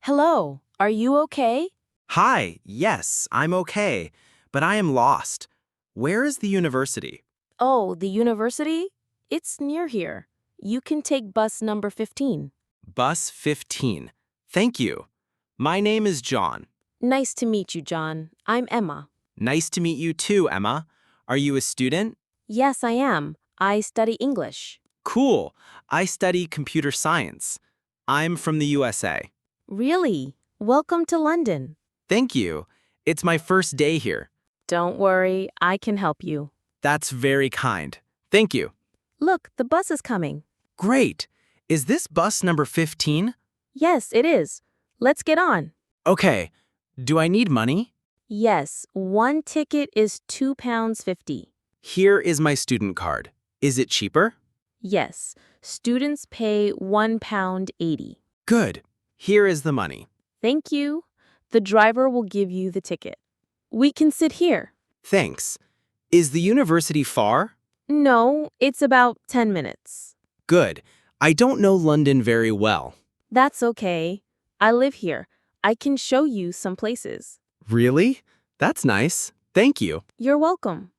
Hello, are you okay? Hi, yes, I'm okay, but I am lost. Where is the university? Oh, the university? It's near here. You can take bus number 15. Bus 15. Thank you. My name is John. Nice to meet you, John. I'm Emma. Nice to meet you too, Emma. Are you a student? Yes, I am. I study English. Cool. I study computer science. I'm from the USA. Really? Welcome to London. Thank you. It's my first day here. Don't worry, I can help you. That's very kind. Thank you. Look, the bus is coming. Great. Is this bus number 15? Yes, it is. Let's get on. Okay. Do I need money? Yes, one ticket is £2.50. Here is my student card. Is it cheaper? Yes, students pay £1.80. Good. Here is the money. Thank you. The driver will give you the ticket. We can sit here. Thanks. Is the university far? No, it's about 10 minutes. Good. I don't know London very well. That's okay. I live here. I can show you some places. Really? That's nice. Thank you. You're welcome.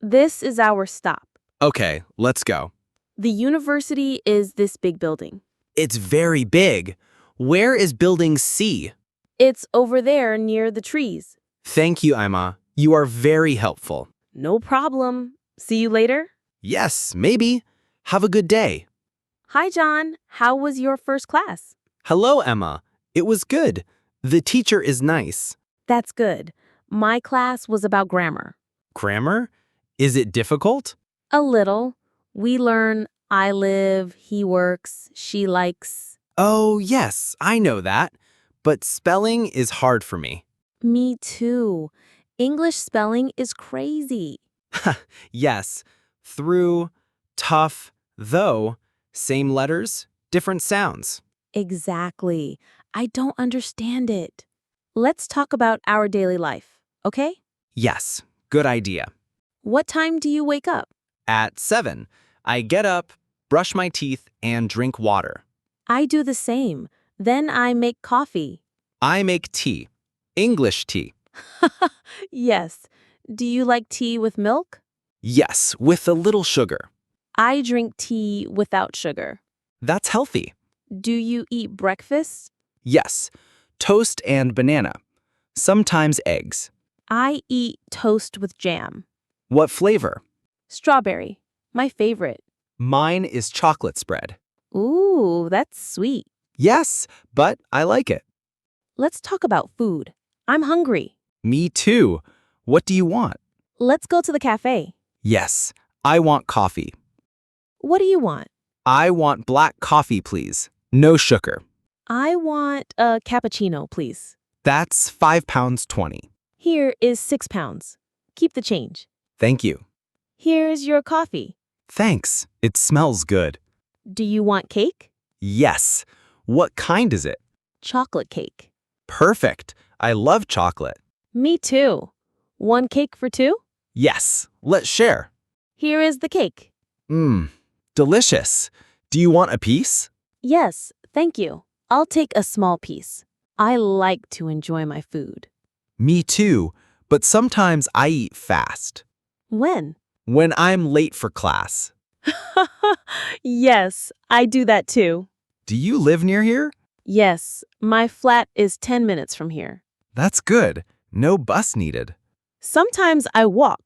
This is our stop. Okay, let's go. The university is this big building. It's very big. Where is building C? It's over there near the trees. Thank you, Emma. You are very helpful. No problem. See you later. Yes, maybe. Have a good day. Hi, John. How was your first class? Hello, Emma. It was good. The teacher is nice. That's good. My class was about grammar. Grammar? Is it difficult? A little. We learn I live, he works, she likes. Oh, yes, I know that. But spelling is hard for me. Me too. English spelling is crazy. Yes, through, tough, though, same letters, different sounds. Exactly. I don't understand it. Let's talk about our daily life, okay? Yes, good idea. What time do you wake up? At 7, I get up, brush my teeth, and drink water. I do the same. Then I make coffee. I make tea. English tea. Yes. Do you like tea with milk? Yes, with a little sugar. I drink tea without sugar. That's healthy. Do you eat breakfast? Yes, toast and banana. Sometimes eggs. I eat toast with jam. What flavor? Strawberry. My favorite. Mine is chocolate spread. Ooh, that's sweet. Yes, but I like it. Let's talk about food. I'm hungry. Me too. What do you want? Let's go to the cafe. Yes, I want coffee. What do you want? I want black coffee, please. No sugar. I want a cappuccino, please. That's £5.20. Here is £6. Keep the change. Thank you. Here's your coffee. Thanks. It smells good. Do you want cake? Yes. What kind is it? Chocolate cake. Perfect. I love chocolate. Me too. One cake for two? Yes. Let's share. Here is the cake. Delicious. Do you want a piece? Yes, thank you. I'll take a small piece. I like to enjoy my food. Me too, but sometimes I eat fast. When? When I'm late for class. Yes, I do that too. Do you live near here? Yes, my flat is 10 minutes from here. That's good. No bus needed. Sometimes I walk.